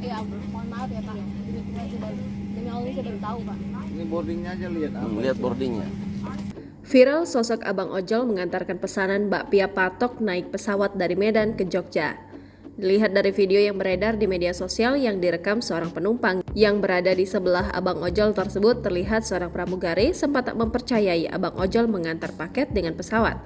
Ya, mohon maaf ya Pak. Demi Allah saya baru tahu Pak. Ini boardingnya aja lihat apa? Lihat boardingnya. Viral sosok abang ojol mengantarkan pesanan bakpia patok naik pesawat dari Medan ke Jogja. Dilihat dari video yang beredar di media sosial yang direkam seorang penumpang yang berada di sebelah abang ojol tersebut, terlihat seorang pramugari sempat tak mempercayai abang ojol mengantar paket dengan pesawat.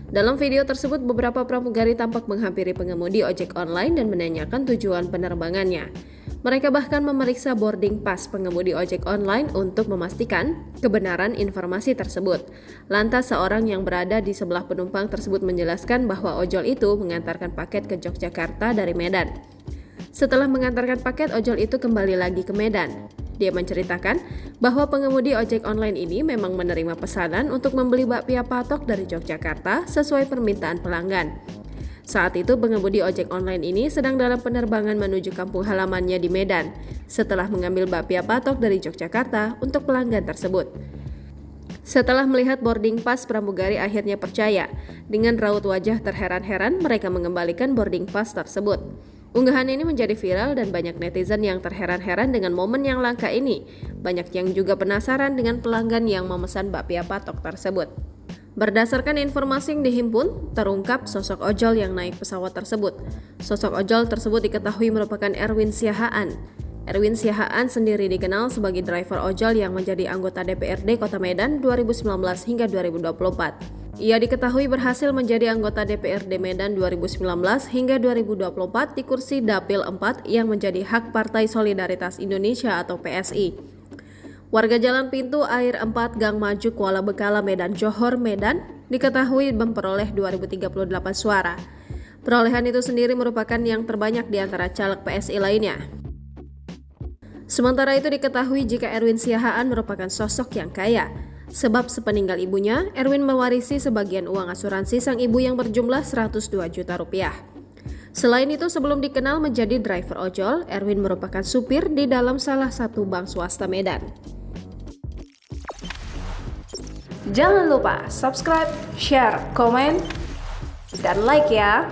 Dalam video tersebut, beberapa pramugari tampak menghampiri pengemudi ojek online dan menanyakan tujuan penerbangannya. Mereka bahkan memeriksa boarding pass pengemudi ojek online untuk memastikan kebenaran informasi tersebut. Lantas seorang yang berada di sebelah penumpang tersebut menjelaskan bahwa ojol itu mengantarkan paket ke Yogyakarta dari Medan. Setelah mengantarkan paket, ojol itu kembali lagi ke Medan. Dia menceritakan bahwa pengemudi ojek online ini memang menerima pesanan untuk membeli bakpia patok dari Yogyakarta sesuai permintaan pelanggan. Saat itu pengemudi ojek online ini sedang dalam penerbangan menuju kampung halamannya di Medan setelah mengambil bakpia patok dari Yogyakarta untuk pelanggan tersebut. Setelah melihat boarding pass, pramugari akhirnya percaya. Dengan raut wajah terheran-heran, mereka mengembalikan boarding pass tersebut. Unggahan ini menjadi viral dan banyak netizen yang terheran-heran dengan momen yang langka ini. Banyak yang juga penasaran dengan pelanggan yang memesan bakpia patok tersebut. Berdasarkan informasi yang dihimpun, terungkap sosok ojol yang naik pesawat tersebut. Sosok ojol tersebut diketahui merupakan Erwin Siahaan. Erwin Siahaan sendiri dikenal sebagai driver ojol yang menjadi anggota DPRD Kota Medan 2019 hingga 2024. Ia diketahui berhasil menjadi anggota DPRD Medan 2019 hingga 2024 di kursi Dapil 4 yang menjadi hak Partai Solidaritas Indonesia atau PSI. Warga Jalan Pintu Air 4 Gang Maju Kuala Bekala Medan Johor Medan diketahui memperoleh 2038 suara. Perolehan itu sendiri merupakan yang terbanyak di antara caleg PSI lainnya. Sementara itu diketahui jika Erwin Siahaan merupakan sosok yang kaya. Sebab sepeninggal ibunya, Erwin mewarisi sebagian uang asuransi sang ibu yang berjumlah 102 juta rupiah. Selain itu, sebelum dikenal menjadi driver ojol, Erwin merupakan supir di dalam salah satu bank swasta Medan. Jangan lupa subscribe, share, komen, dan like ya!